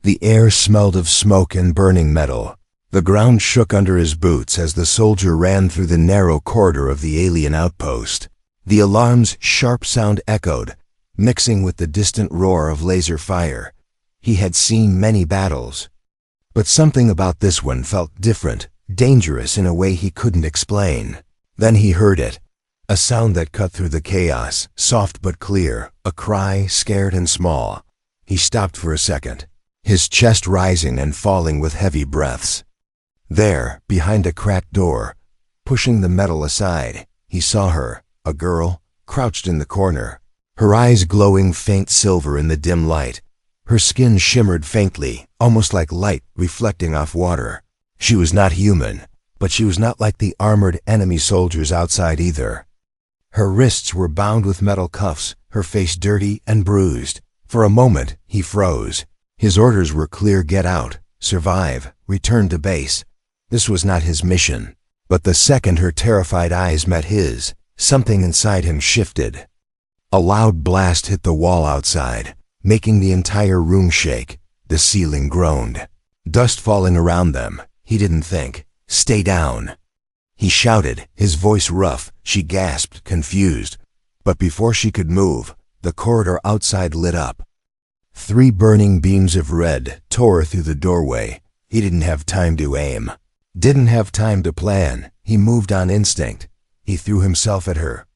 The air smelled of smoke and burning metal. The ground shook under his boots as the soldier ran through the narrow corridor of the alien outpost. The alarm's sharp sound echoed, mixing with the distant roar of laser fire. He had seen many battles, but something about this one felt different, dangerous in a way he couldn't explain. Then he heard it, a sound that cut through the chaos, soft but clear, a cry, scared and small. He stopped for a second, his chest rising and falling with heavy breaths. There, behind a cracked door, pushing the metal aside, he saw her, a girl, crouched in the corner, her eyes glowing faint silver in the dim light. Her skin shimmered faintly, almost like light reflecting off water. She was not human, but she was not like the armored enemy soldiers outside either. Her wrists were bound with metal cuffs, her face dirty and bruised. For a moment, he froze. His orders were clear: get out, survive, return to base. This was not his mission. But the second her terrified eyes met his, something inside him shifted. A loud blast hit the wall outside, making the entire room shake. The ceiling groaned. Dust falling around them. He didn't think. Stay down. He shouted, his voice rough. She gasped, confused. But before she could move, the corridor outside lit up. 3 burning beams of red tore through the doorway. He didn't have time to aim. Didn't have time to plan. He moved on instinct. He threw himself at her,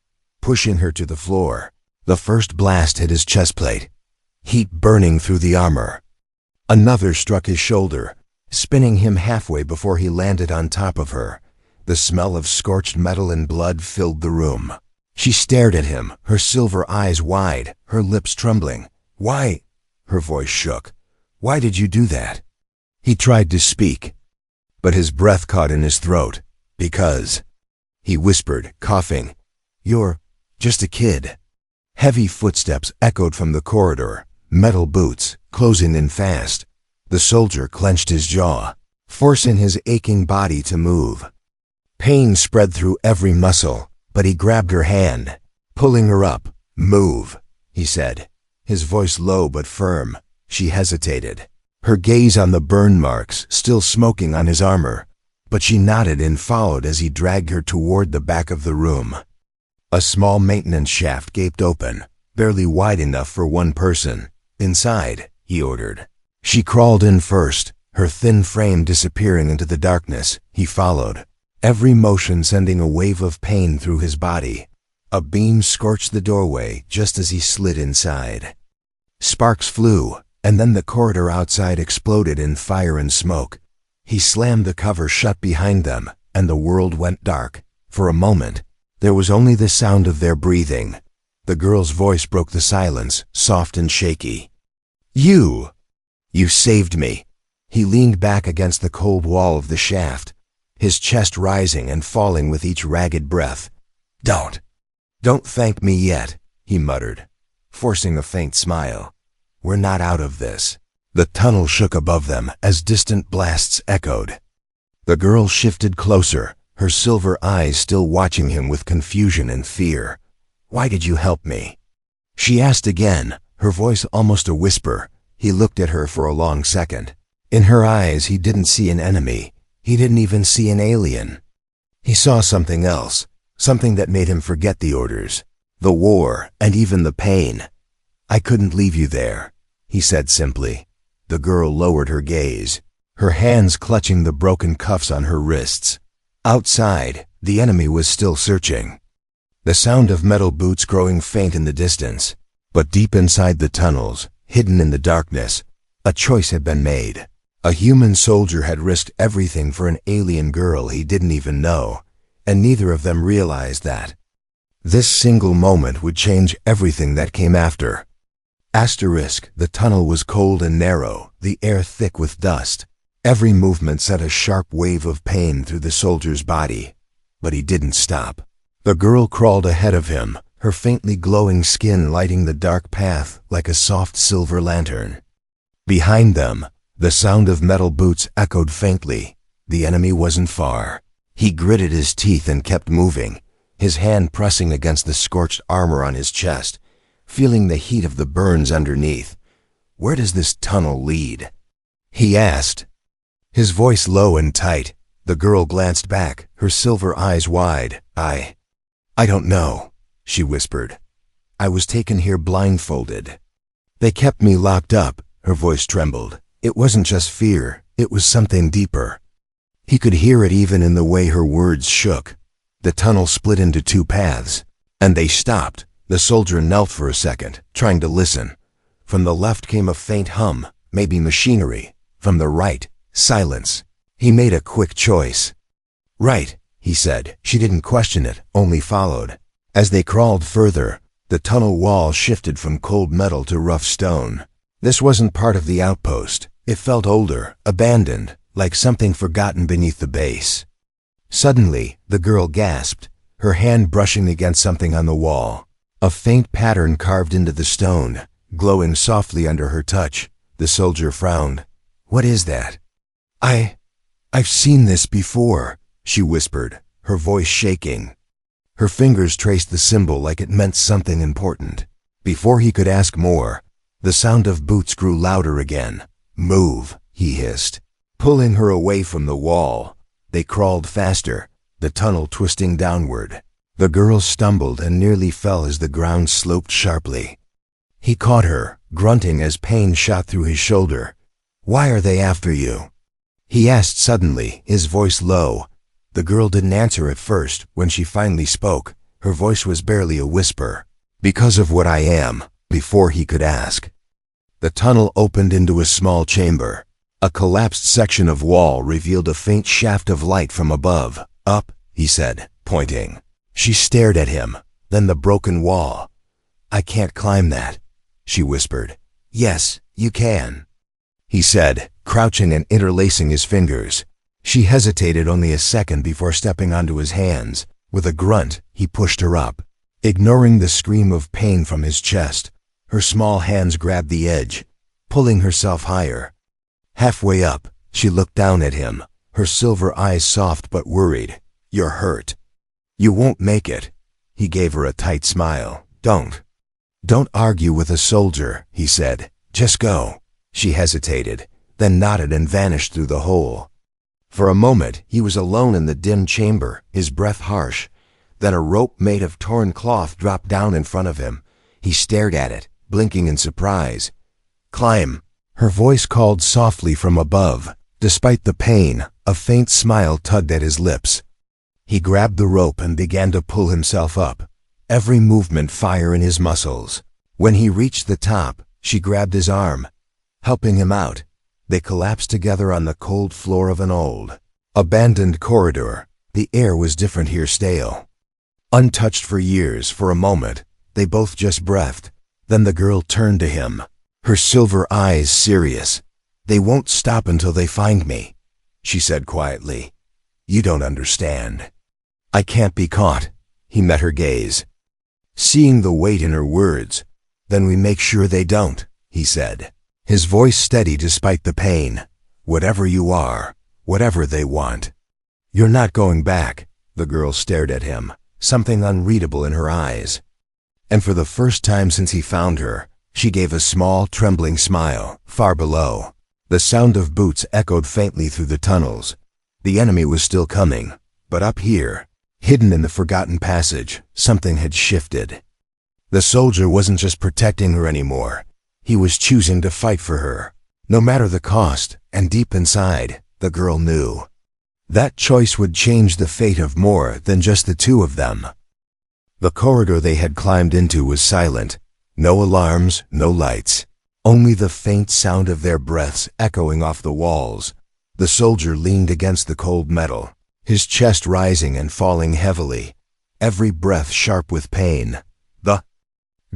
pushing her to the floor. The first blast hit his chest plate, heat burning through the armor. Another struck his shoulder, spinning him halfway before he landed on top of her. The smell of scorched metal and blood filled the room. She stared at him, her silver eyes wide, her lips trembling. Why? Her voice shook. Why did you do that? He tried to speak, but his breath caught in his throat. Because, he whispered, coughing, you're just a kid. Heavy footsteps echoed from the corridor, metal boots, closing in fast. The soldier clenched his jaw, forcing his aching body to move. Pain spread through every muscle, but he grabbed her hand, pulling her up. Move, he said, his voice low but firm. She hesitated, her gaze on the burn marks still smoking on his armor, but she nodded and followed as he dragged her toward the back of the room. A small maintenance shaft gaped open, barely wide enough for one person. Inside, he ordered. She crawled in first, her thin frame disappearing into the darkness. He followed, every motion sending a wave of pain through his body. A beam scorched the doorway just as he slid inside. Sparks flew, and then the corridor outside exploded in fire and smoke. He slammed the cover shut behind them, and the world went dark. For a moment, there was only the sound of their breathing. The girl's voice broke the silence, soft and shaky. You saved me. He leaned back against the cold wall of the shaft, his chest rising and falling with each ragged breath. Don't thank me yet, he muttered, forcing a faint smile. We're not out of this. The tunnel shook above them as distant blasts echoed. The girl shifted closer, her silver eyes still watching him with confusion and fear. Why did you help me? She asked again, her voice almost a whisper. He looked at her for a long second. In her eyes he didn't see an enemy. He didn't even see an alien. He saw something else, something that made him forget the orders, the war, and even the pain. I couldn't leave you there, he said simply. The girl lowered her gaze, her hands clutching the broken cuffs on her wrists. Outside, the enemy was still searching. The sound of metal boots growing faint in the distance. But deep inside the tunnels, hidden in the darkness, a choice had been made. A human soldier had risked everything for an alien girl he didn't even know, and neither of them realized that. This single moment would change everything that came after. The tunnel was cold and narrow, the air thick with dust. Every movement sent a sharp wave of pain through the soldier's body. But he didn't stop. The girl crawled ahead of him, her faintly glowing skin lighting the dark path like a soft silver lantern. Behind them, the sound of metal boots echoed faintly. The enemy wasn't far. He gritted his teeth and kept moving, his hand pressing against the scorched armor on his chest, feeling the heat of the burns underneath. Where does this tunnel lead? he asked, his voice low and tight. The girl glanced back, her silver eyes wide. I don't know, she whispered. I was taken here blindfolded. They kept me locked up. Her voice trembled. It wasn't just fear, it was something deeper. He could hear it even in the way her words shook. The tunnel split into two paths, and they stopped. The soldier knelt for a second, trying to listen. From the left came a faint hum, maybe machinery. From the right, silence. He made a quick choice. Right, he said. She didn't question it, only followed. As they crawled further, the tunnel wall shifted from cold metal to rough stone. This wasn't part of the outpost. It felt older, abandoned, like something forgotten beneath the base. Suddenly, the girl gasped, her hand brushing against something on the wall. A faint pattern carved into the stone, glowing softly under her touch. The soldier frowned. What is that? I've seen this before, she whispered, her voice shaking. Her fingers traced the symbol like it meant something important. Before he could ask more, the sound of boots grew louder again. Move, he hissed, pulling her away from the wall. They crawled faster, the tunnel twisting downward. The girl stumbled and nearly fell as the ground sloped sharply. He caught her, grunting as pain shot through his shoulder. Why are they after you? He asked suddenly, his voice low. The girl didn't answer at first. When she finally spoke, her voice was barely a whisper. Because of what I am. Before he could ask, the tunnel opened into a small chamber. A collapsed section of wall revealed a faint shaft of light from above. Up, he said, pointing. She stared at him, then the broken wall. I can't climb that, she whispered. Yes, you can, he said, crouching and interlacing his fingers. She hesitated only a second before stepping onto his hands. With a grunt, he pushed her up. Ignoring the scream of pain from his chest, her small hands grabbed the edge, pulling herself higher. Halfway up, she looked down at him, her silver eyes soft but worried. You're hurt. You won't make it. He gave her a tight smile. Don't argue with a soldier, he said. Just go. She hesitated, then nodded and vanished through the hole. For a moment, he was alone in the dim chamber, his breath harsh. Then a rope made of torn cloth dropped down in front of him. He stared at it, blinking in surprise. Climb, her voice called softly from above. Despite the pain, a faint smile tugged at his lips. He grabbed the rope and began to pull himself up, every movement fire in his muscles. When he reached the top, she grabbed his arm, helping him out. They collapsed together on the cold floor of an old, abandoned corridor. The air was different here, stale. Untouched for years. For a moment, they both just breathed. Then the girl turned to him, her silver eyes serious. They won't stop until they find me, she said quietly. You don't understand. I can't be caught. He met her gaze, seeing the weight in her words. Then we make sure they don't, he said, his voice steady despite the pain. Whatever you are, whatever they want. You're not going back. The girl stared at him, something unreadable in her eyes. And for the first time since he found her, she gave a small, trembling smile. Far below, the sound of boots echoed faintly through the tunnels. The enemy was still coming, but up here, hidden in the forgotten passage, something had shifted. The soldier wasn't just protecting her anymore. He was choosing to fight for her, no matter the cost, and deep inside, the girl knew. That choice would change the fate of more than just the two of them. The corridor they had climbed into was silent. No alarms, no lights. Only the faint sound of their breaths echoing off the walls. The soldier leaned against the cold metal, his chest rising and falling heavily, every breath sharp with pain. The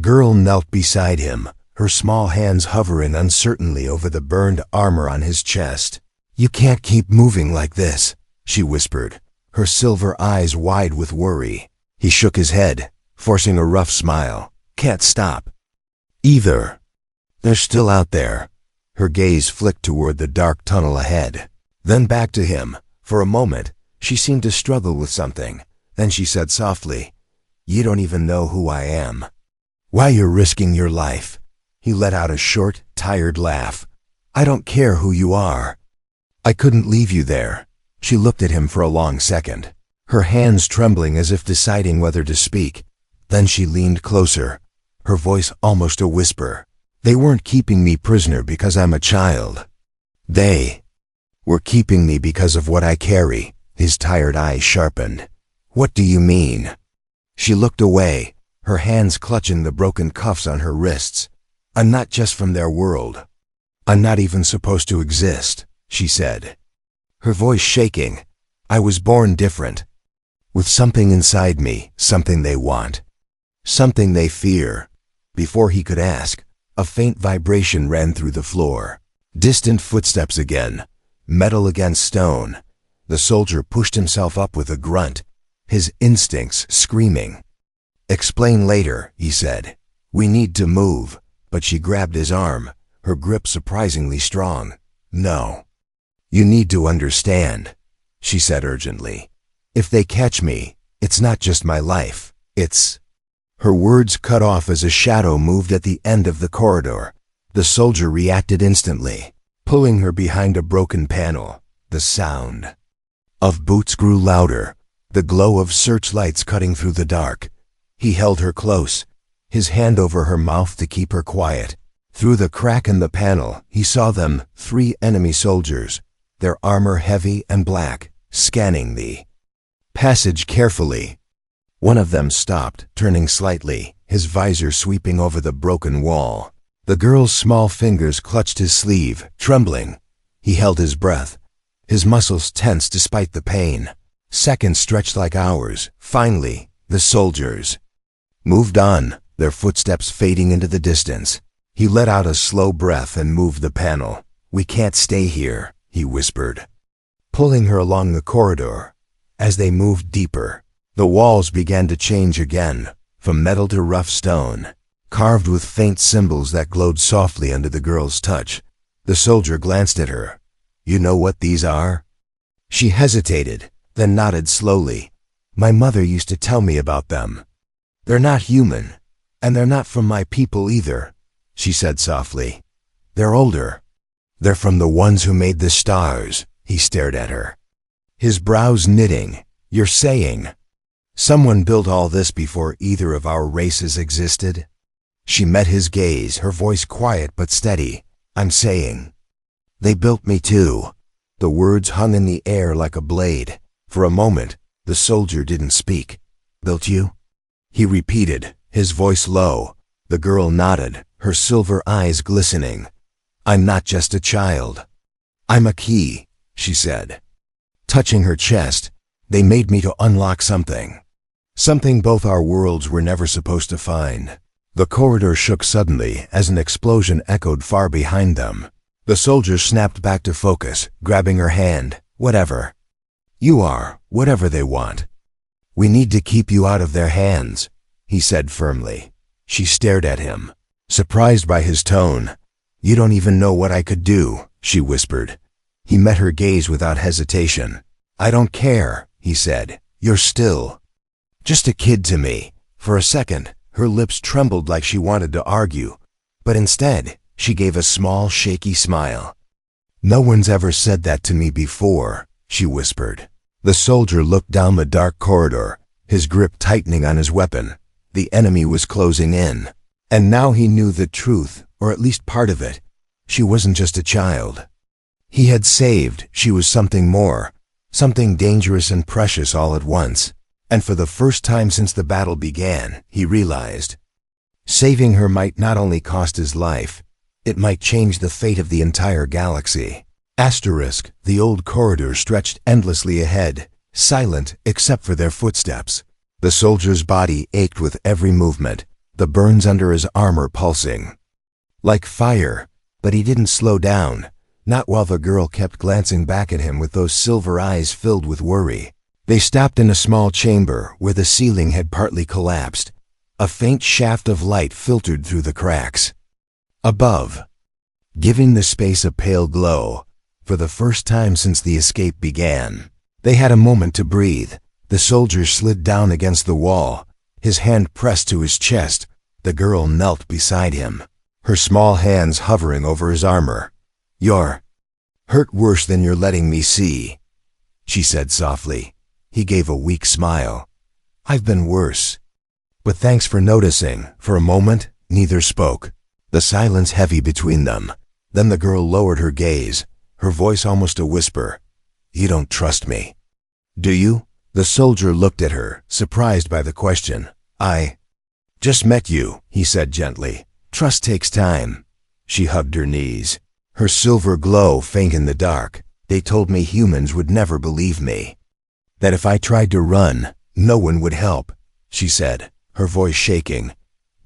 girl knelt beside him, her small hands hovering uncertainly over the burned armor on his chest. You can't keep moving like this, she whispered, her silver eyes wide with worry. He shook his head, forcing a rough smile. Can't stop. Either. They're still out there. Her gaze flicked toward the dark tunnel ahead, then back to him. For a moment, she seemed to struggle with something. Then she said softly, You don't even know who I am. Why you're risking your life. He let out a short, tired laugh. I don't care who you are. I couldn't leave you there. She looked at him for a long second, her hands trembling as if deciding whether to speak. Then she leaned closer, her voice almost a whisper. They weren't keeping me prisoner because I'm a child. They were keeping me because of what I carry. His tired eyes sharpened. What do you mean? She looked away, her hands clutching the broken cuffs on her wrists. I'm not just from their world. I'm not even supposed to exist, she said, her voice shaking. I was born different, with something inside me, something they want, something they fear. Before he could ask, a faint vibration ran through the floor. Distant footsteps again, metal against stone. The soldier pushed himself up with a grunt, his instincts screaming. Explain later, he said. We need to move. But she grabbed his arm, her grip surprisingly strong. No. You need to understand, she said urgently. If they catch me, it's not just my life, it's... Her words cut off as a shadow moved at the end of the corridor. The soldier reacted instantly, pulling her behind a broken panel. The sound of boots grew louder, the glow of searchlights cutting through the dark. He held her close, his hand over her mouth to keep her quiet. Through the crack in the panel, he saw them, 3 enemy soldiers, their armor heavy and black, scanning the passage carefully. One of them stopped, turning slightly, his visor sweeping over the broken wall. The girl's small fingers clutched his sleeve, trembling. He held his breath, his muscles tense despite the pain. Seconds stretched like hours. Finally, the soldiers moved on, their footsteps fading into the distance. He let out a slow breath and moved the panel. We can't stay here, he whispered, pulling her along the corridor. As they moved deeper, the walls began to change again, from metal to rough stone, carved with faint symbols that glowed softly under the girl's touch. The soldier glanced at her. You know what these are? She hesitated, then nodded slowly. My mother used to tell me about them. They're not human, and they're not from my people either, she said softly. They're older. They're from the ones who made the stars. He stared at her, his brows knitting. You're saying someone built all this before either of our races existed? She met his gaze, her voice quiet but steady. I'm saying they built me too. The words hung in the air like a blade. For a moment, the soldier didn't speak. Built you? He repeated, his voice low. The girl nodded, her silver eyes glistening. I'm not just a child. I'm a key, she said, touching her chest. They made me to unlock something. Something both our worlds were never supposed to find. The corridor shook suddenly as an explosion echoed far behind them. The soldier snapped back to focus, grabbing her hand. Whatever you are, whatever they want. We need to keep you out of their hands, he said firmly. She stared at him, surprised by his tone. You don't even know what I could do, she whispered. He met her gaze without hesitation. I don't care, he said. You're still just a kid to me. For a second, her lips trembled like she wanted to argue, but instead, she gave a small, shaky smile. No one's ever said that to me before, she whispered. The soldier looked down the dark corridor, his grip tightening on his weapon. The enemy was closing in. And now he knew the truth, or at least part of it. She wasn't just a child he had saved, she was something more, something dangerous and precious all at once. And for the first time since the battle began, he realized saving her might not only cost his life, it might change the fate of the entire galaxy. Asterisk, the old corridor stretched endlessly ahead, silent except for their footsteps. The soldier's body ached with every movement, the burns under his armor pulsing like fire, but he didn't slow down, not while the girl kept glancing back at him with those silver eyes filled with worry. They stopped in a small chamber where the ceiling had partly collapsed. A faint shaft of light filtered through the cracks above, giving the space a pale glow. For the first time since the escape began, they had a moment to breathe. The soldier slid down against the wall, his hand pressed to his chest. The girl knelt beside him, her small hands hovering over his armor. "You're hurt worse than you're letting me see," she said softly. He gave a weak smile. "I've been worse. But thanks for noticing." For a moment, neither spoke, the silence heavy between them. Then the girl lowered her gaze, her voice almost a whisper. "You don't trust me, do you?" The soldier looked at her, surprised by the question. "I just met you," he said gently. "Trust takes time." She hugged her knees, her silver glow faint in the dark. "They told me humans would never believe me, that if I tried to run, no one would help," she said, her voice shaking.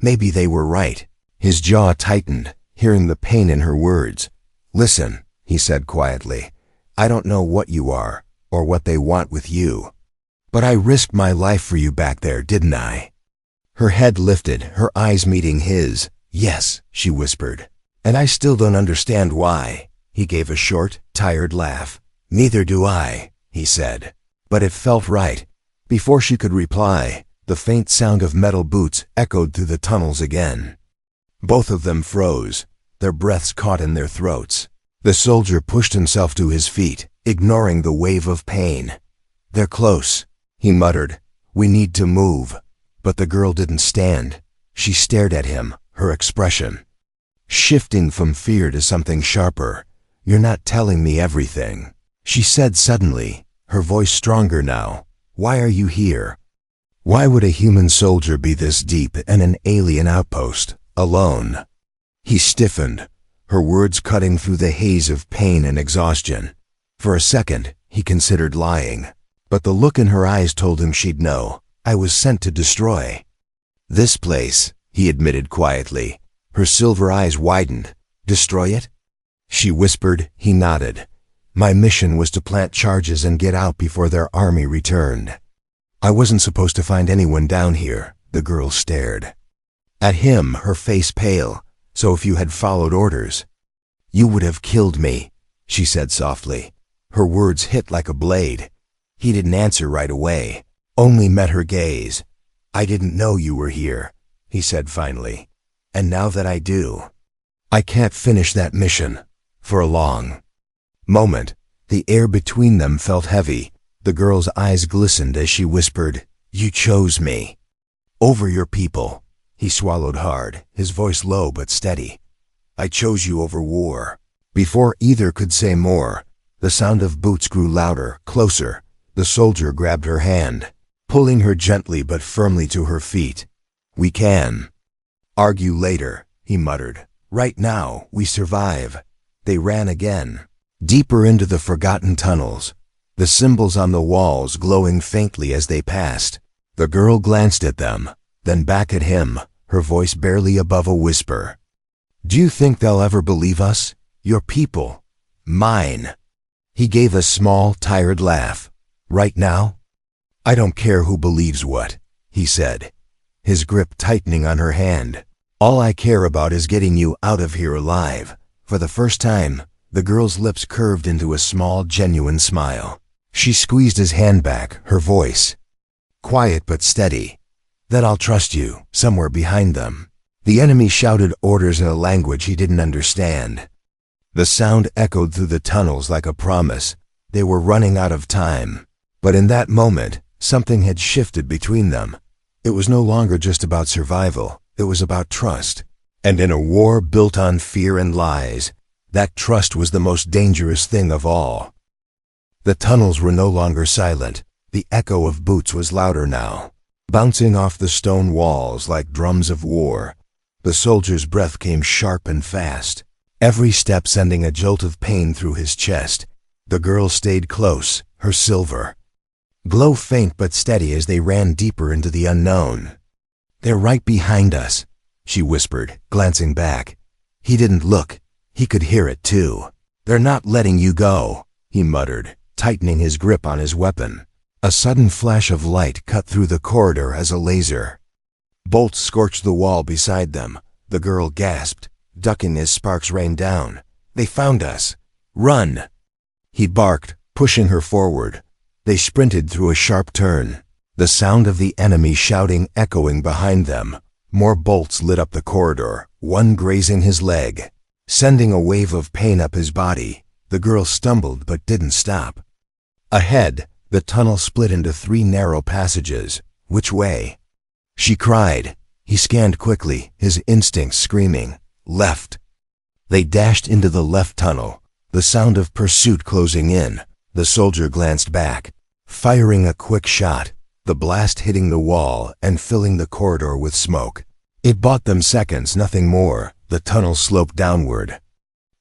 Maybe they were right. His jaw tightened, hearing the pain in her words. "Listen," he said quietly, "I don't know what you are, or what they want with you. But I risked my life for you back there, didn't I?" Her head lifted, her eyes meeting his. "Yes," she whispered. "And I still don't understand why." He gave a short, tired laugh. "Neither do I," he said. But it felt right. Before she could reply, the faint sound of metal boots echoed through the tunnels again. Both of them froze, their breaths caught in their throats. The soldier pushed himself to his feet, ignoring the wave of pain. "They're close," he muttered. "We need to move." But the girl didn't stand. She stared at him, her expression shifting from fear to something sharper. "You're not telling me everything," she said suddenly, her voice stronger now. "Why are you here? Why would a human soldier be this deep in an alien outpost, alone?" He stiffened, her words cutting through the haze of pain and exhaustion. For a second, he considered lying, but the look in her eyes told him she'd know. "I was sent to destroy this place," he admitted quietly. Her silver eyes widened. "Destroy it?" she whispered. He nodded. "My mission was to plant charges and get out before their army returned. I wasn't supposed to find anyone down here." The girl stared at him, her face pale. "So if you had followed orders, you would have killed me," she said softly. Her words hit like a blade. He didn't answer right away, only met her gaze. "I didn't know you were here," he said finally. "And now that I do, I can't finish that mission." For a long moment, the air between them felt heavy. The girl's eyes glistened as she whispered, "You chose me over your people." He swallowed hard, his voice low but steady. "I chose you over war." Before either could say more, the sound of boots grew louder, closer. The soldier grabbed her hand, pulling her gently but firmly to her feet. "We can argue later," he muttered. "Right now, we survive." They ran again, deeper into the forgotten tunnels, the symbols on the walls glowing faintly as they passed. The girl glanced at them, then back at him, her voice barely above a whisper. "Do you think they'll ever believe us? Your people? Mine?" He gave a small, tired laugh. "Right now, I don't care who believes what," he said, his grip tightening on her hand. "All I care about is getting you out of here alive." For the first time, the girl's lips curved into a small, genuine smile. She squeezed his hand back, her voice quiet but steady. "That I'll trust you," somewhere behind them. The enemy shouted orders in a language he didn't understand. The sound echoed through the tunnels like a promise. They were running out of time. But in that moment, something had shifted between them. It was no longer just about survival. It was about trust. And in a war built on fear and lies, that trust was the most dangerous thing of all. The tunnels were no longer silent. The echo of boots was louder now, bouncing off the stone walls like drums of war. The soldier's breath came sharp and fast, every step sending a jolt of pain through his chest. The girl stayed close, her silver glow faint but steady as they ran deeper into the unknown. "They're right behind us," she whispered, glancing back. He didn't look. He could hear it too. "They're not letting you go," he muttered, tightening his grip on his weapon. A sudden flash of light cut through the corridor as a laser bolt scorched the wall beside them. The girl gasped, ducking as sparks rained down. "They found us! Run!" he barked, pushing her forward. They sprinted through a sharp turn, the sound of the enemy shouting echoing behind them. More bolts lit up the corridor, one grazing his leg. Sending a wave of pain up his body, the girl stumbled but didn't stop. Ahead, the tunnel split into 3 narrow passages. Which way? She cried. He scanned quickly, his instincts screaming, left. They dashed into the left tunnel, the sound of pursuit closing in. The soldier glanced back, firing a quick shot, the blast hitting the wall and filling the corridor with smoke. It bought them seconds, nothing more. The tunnel sloped downward.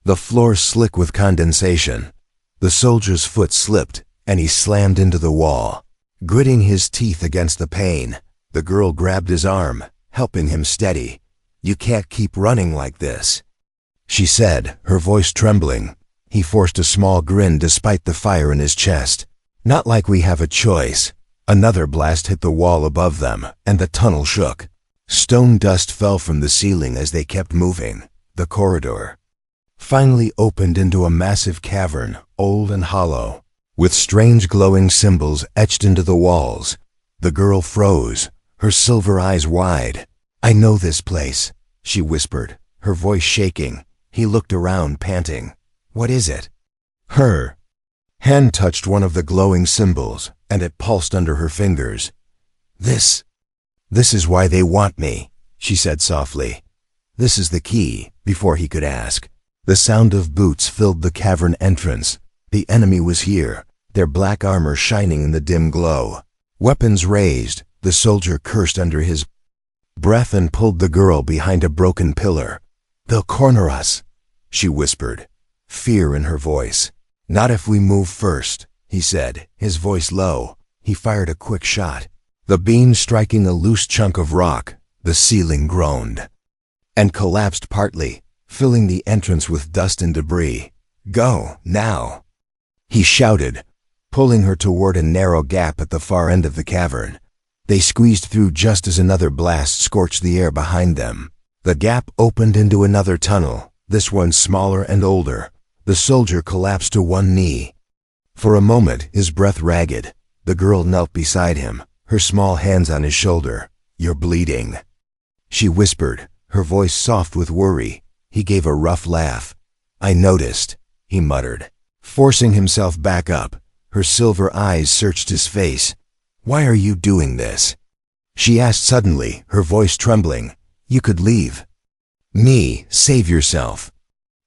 The floor slick with condensation. The soldier's foot slipped, and he slammed into the wall. Gritting his teeth against the pain, the girl grabbed his arm, helping him steady. "You can't keep running like this," she said, her voice trembling. He forced a small grin despite the fire in his chest. "Not like we have a choice." Another blast hit the wall above them, and the tunnel shook. Stone dust fell from the ceiling as they kept moving. The corridor finally opened into a massive cavern, old and hollow, with strange glowing symbols etched into the walls. The girl froze, her silver eyes wide. "I know this place," she whispered, her voice shaking. He looked around, panting. "What is it?" Her hand touched one of the glowing symbols, and it pulsed under her fingers. This is why they want me," she said softly. "This is the key." Before he could ask, the sound of boots filled the cavern entrance. The enemy was here, their black armor shining in the dim glow. Weapons raised, the soldier cursed under his breath and pulled the girl behind a broken pillar. "They'll corner us," she whispered, fear in her voice. "Not if we move first," he said, his voice low. He fired a quick shot. The beam striking a loose chunk of rock, the ceiling groaned and collapsed partly, filling the entrance with dust and debris. "Go, now," he shouted, pulling her toward a narrow gap at the far end of the cavern. They squeezed through just as another blast scorched the air behind them. The gap opened into another tunnel, this one smaller and older. The soldier collapsed to one knee. For a moment, his breath ragged. The girl knelt beside him, her small hands on his shoulder. "You're bleeding," she whispered, her voice soft with worry. He gave a rough laugh. "I noticed," he muttered, forcing himself back up. Her silver eyes searched his face. "Why are you doing this?" she asked suddenly, her voice trembling. "You could leave me, save yourself."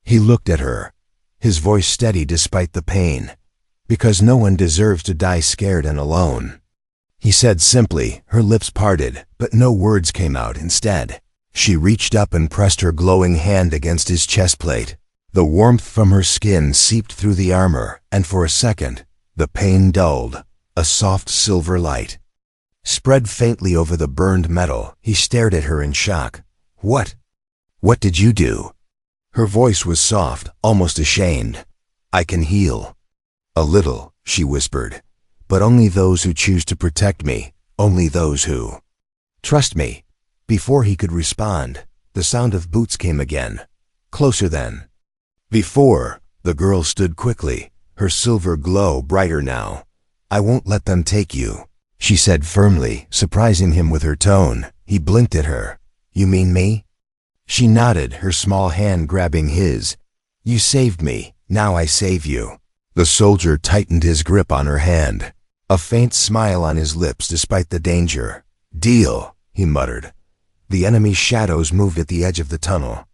He looked at her, his voice steady despite the pain. "Because no one deserves to die scared and alone," he said simply. Her lips parted, but no words came out. Instead, she reached up and pressed her glowing hand against his chest plate. The warmth from her skin seeped through the armor, and for a second, the pain dulled. A soft silver light spread faintly over the burned metal. He stared at her in shock. What did you do?" Her voice was soft, almost ashamed. "I can heal." "A little," she whispered. "But only those who choose to protect me, only those who trust me." Before he could respond, the sound of boots came again, closer than before. The girl stood quickly, her silver glow brighter now. "I won't let them take you," she said firmly, surprising him with her tone. He blinked at her. "You mean me?" She nodded, her small hand grabbing his. "You saved me, now I save you." The soldier tightened his grip on her hand, a faint smile on his lips despite the danger. "Deal," he muttered. The enemy's shadows moved at the edge of the tunnel,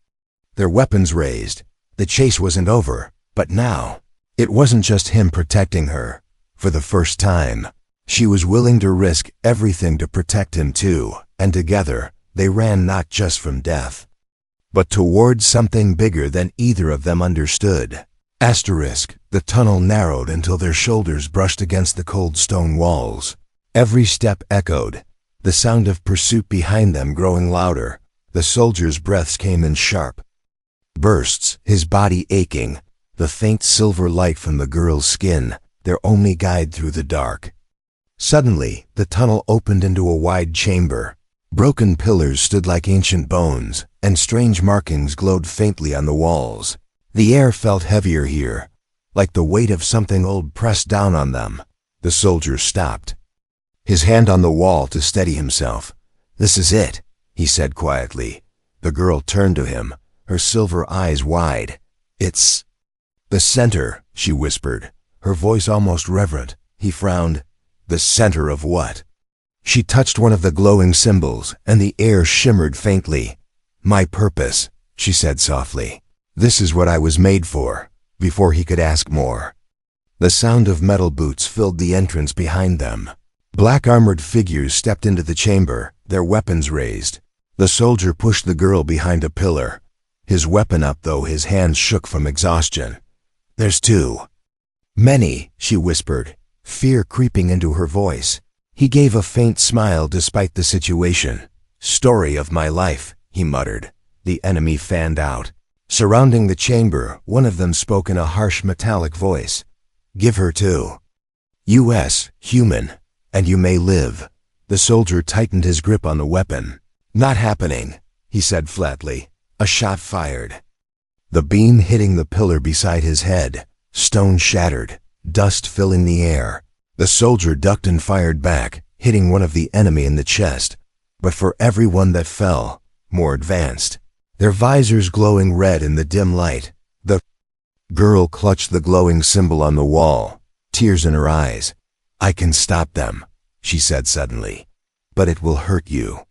their weapons raised. The chase wasn't over, but now, it wasn't just him protecting her. For the first time, she was willing to risk everything to protect him too, and together, they ran not just from death, but towards something bigger than either of them understood. The tunnel narrowed until their shoulders brushed against the cold stone walls. Every step echoed, the sound of pursuit behind them growing louder. The soldier's breaths came in sharp bursts, his body aching, the faint silver light from the girl's skin, their only guide through the dark. Suddenly, the tunnel opened into a wide chamber. Broken pillars stood like ancient bones, and strange markings glowed faintly on the walls. The air felt heavier here, like the weight of something old pressed down on them. The soldier stopped, his hand on the wall to steady himself. "This is it," he said quietly. The girl turned to him, her silver eyes wide. "It's the center," she whispered, her voice almost reverent. He frowned. "The center of what?" She touched one of the glowing symbols, and the air shimmered faintly. "My purpose," she said softly. "This is what I was made for," before he could ask more. The sound of metal boots filled the entrance behind them. Black armored figures stepped into the chamber, their weapons raised. The soldier pushed the girl behind a pillar. His weapon up, though his hands shook from exhaustion. "There's two." "Many," she whispered, fear creeping into her voice. He gave a faint smile despite the situation. "Story of my life," he muttered. The enemy fanned out. Surrounding the chamber, one of them spoke in a harsh metallic voice. "Give her to U.S. human, and you may live." The soldier tightened his grip on the weapon. "Not happening," he said flatly. A shot fired. The beam hitting the pillar beside his head. Stone shattered, dust filling the air. The soldier ducked and fired back, hitting one of the enemy in the chest. But for every one that fell, more advanced, their visors glowing red in the dim light. The girl clutched the glowing symbol on the wall, tears in her eyes. "I can stop them," she said suddenly. "But it will hurt you.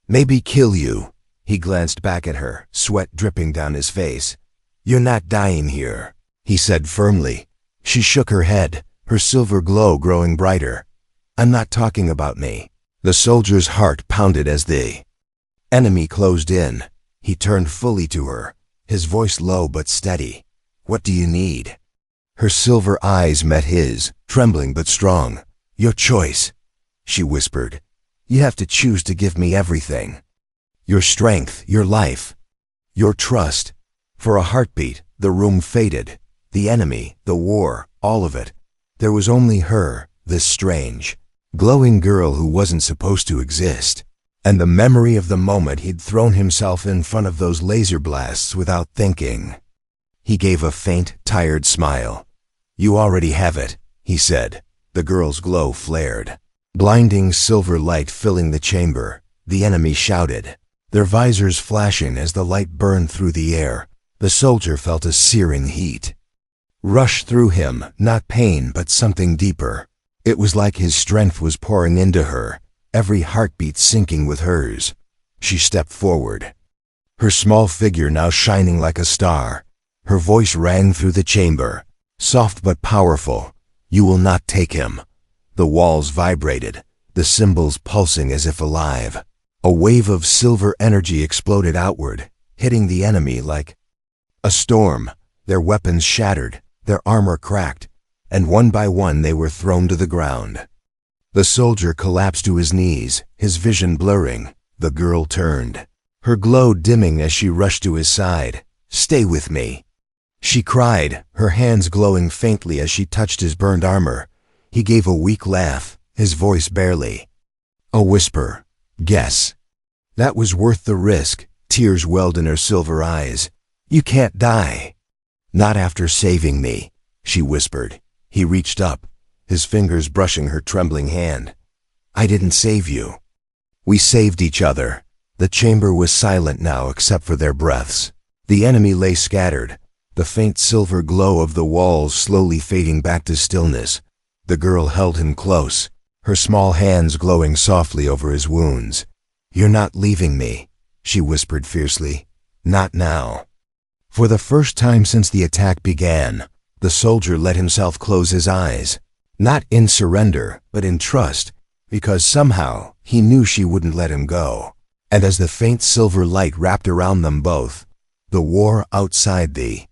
Maybe kill you." He glanced back at her, sweat dripping down his face. "You're not dying here," he said firmly. She shook her head, her silver glow growing brighter. "I'm not talking about me." The soldier's heart pounded as the enemy closed in. He turned fully to her, his voice low but steady. "What do you need?" Her silver eyes met his, trembling but strong. "Your choice," she whispered. "You have to choose to give me everything. Your strength, your life, your trust." For a heartbeat, the room faded. The enemy, the war, all of it. There was only her, this strange, glowing girl who wasn't supposed to exist. And the memory of the moment he'd thrown himself in front of those laser blasts without thinking. He gave a faint, tired smile. "You already have it," he said. The girl's glow flared. Blinding silver light filling the chamber. The enemy shouted, their visors flashing as the light burned through the air. The soldier felt a searing heat rush through him, not pain but something deeper. It was like his strength was pouring into her, every heartbeat syncing with hers. She stepped forward, her small figure now shining like a star. Her voice rang through the chamber, soft but powerful. "You will not take him." The walls vibrated, the symbols pulsing as if alive. A wave of silver energy exploded outward, hitting the enemy like a storm. Their weapons shattered, their armor cracked, and one by one they were thrown to the ground. The soldier collapsed to his knees, his vision blurring. The girl turned, her glow dimming as she rushed to his side. "Stay with me," she cried, her hands glowing faintly as she touched his burned armor. He gave a weak laugh, his voice barely a whisper. "Guess." That was worth the risk. Tears welled in her silver eyes. "You can't die." "Not after saving me," she whispered. He reached up, his fingers brushing her trembling hand. "I didn't save you. We saved each other." The chamber was silent now except for their breaths. The enemy lay scattered, the faint silver glow of the walls slowly fading back to stillness. The girl held him close, her small hands glowing softly over his wounds. "You're not leaving me," she whispered fiercely. "Not now." For the first time since the attack began, the soldier let himself close his eyes. Not in surrender, but in trust, because somehow he knew she wouldn't let him go. And as the faint silver light wrapped around them both, the war outside the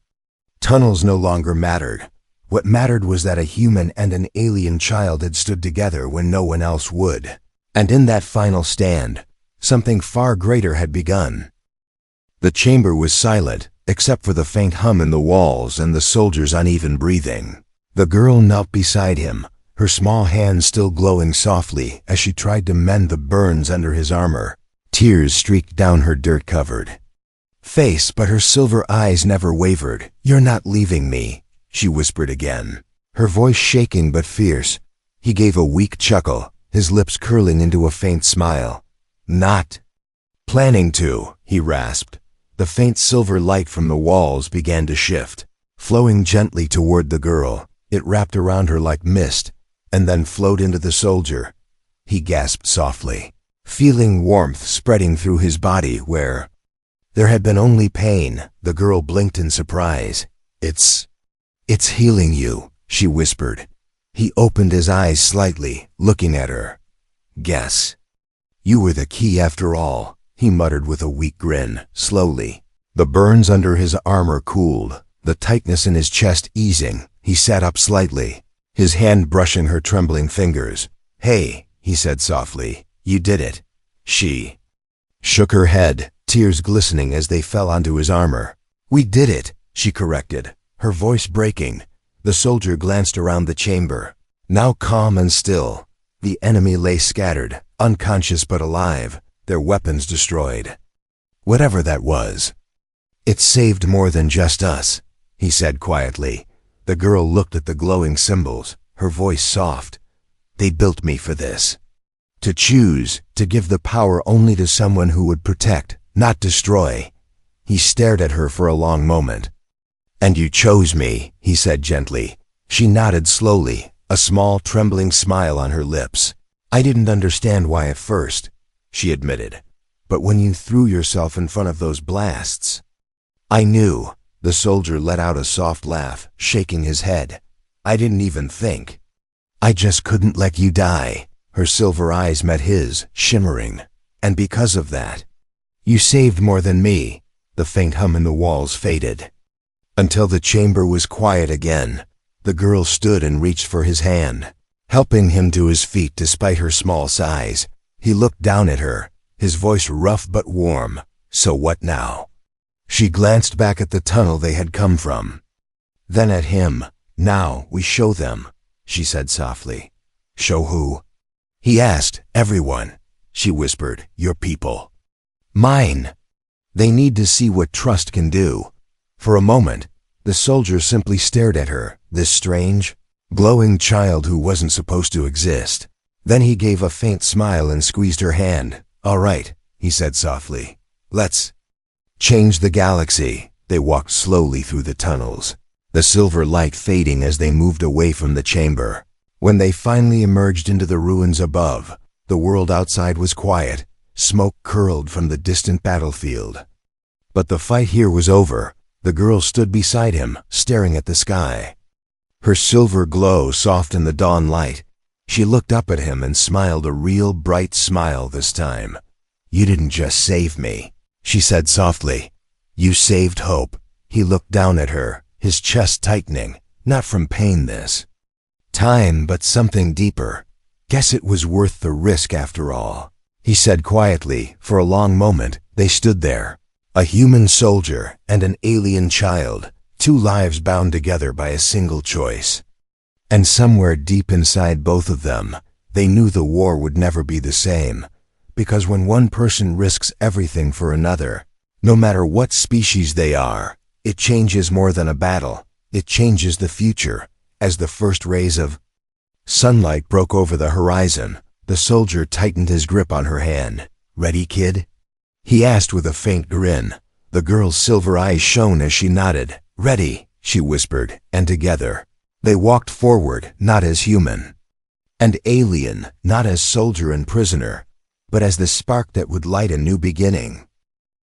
tunnels no longer mattered. What mattered was that a human and an alien child had stood together when no one else would. And in that final stand, something far greater had begun. The chamber was silent, except for the faint hum in the walls and the soldier's uneven breathing. The girl knelt beside him, her small hands still glowing softly as she tried to mend the burns under his armor. Tears streaked down her dirt-covered face, but her silver eyes never wavered. "You're not leaving me," she whispered again, her voice shaking but fierce. He gave a weak chuckle, his lips curling into a faint smile. "Not planning to," he rasped. The faint silver light from the walls began to shift, flowing gently toward the girl. It wrapped around her like mist, and then flowed into the soldier. He gasped softly, feeling warmth spreading through his body where there had been only pain. The girl blinked in surprise. It's healing you," she whispered. He opened his eyes slightly, looking at her. "Guess. You were the key after all," he muttered with a weak grin, slowly. The burns under his armor cooled, the tightness in his chest easing. He sat up slightly, his hand brushing her trembling fingers. "Hey," he said softly, "you did it." She shook her head, tears glistening as they fell onto his armor. "We did it," she corrected, her voice breaking. The soldier glanced around the chamber, now calm and still. The enemy lay scattered, unconscious but alive, their weapons destroyed. Whatever that was, it saved more than just us, he said quietly. The girl looked at the glowing symbols, her voice soft. "They built me for this. To choose, to give the power only to someone who would protect, not destroy." He stared at her for a long moment. "And you chose me," he said gently. She nodded slowly, a small trembling smile on her lips. "I didn't understand why at first," she admitted. "But when you threw yourself in front of those blasts, I knew." The soldier let out a soft laugh, shaking his head. "I didn't even think. I just couldn't let you die." Her silver eyes met his, shimmering. "And because of that, you saved more than me." The faint hum in the walls faded, until the chamber was quiet again. The girl stood and reached for his hand, helping him to his feet despite her small size. He looked down at her, his voice rough but warm. "So what now?" She glanced back at the tunnel they had come from, then at him. "Now we show them," she said softly. "Show who?" he asked. "Everyone," she whispered. "Your people. Mine. They need to see what trust can do." For a moment, the soldier simply stared at her, this strange, glowing child who wasn't supposed to exist. Then he gave a faint smile and squeezed her hand. "All right," he said softly. "Let's change the galaxy." They walked slowly through the tunnels, the silver light fading as they moved away from the chamber. When they finally emerged into the ruins above, the world outside was quiet. Smoke curled from the distant battlefield. But the fight here was over. The girl stood beside him, staring at the sky, her silver glow soft in the dawn light. She looked up at him and smiled, a real bright smile this time. "You didn't just save me," she said softly. "You saved hope." He looked down at her, his chest tightening, not from pain this time, but something deeper. "Guess it was worth the risk after all," he said quietly. For a long moment, they stood there, a human soldier and an alien child, two lives bound together by a single choice. And somewhere deep inside both of them, they knew the war would never be the same. Because when one person risks everything for another, no matter what species they are, it changes more than a battle. It changes the future. As the first rays of sunlight broke over the horizon, the soldier tightened his grip on her hand. "Ready, kid?" he asked with a faint grin. The girl's silver eyes shone as she nodded. "Ready," she whispered, and together, they walked forward, not as human and alien, not as soldier and prisoner, but as the spark that would light a new beginning.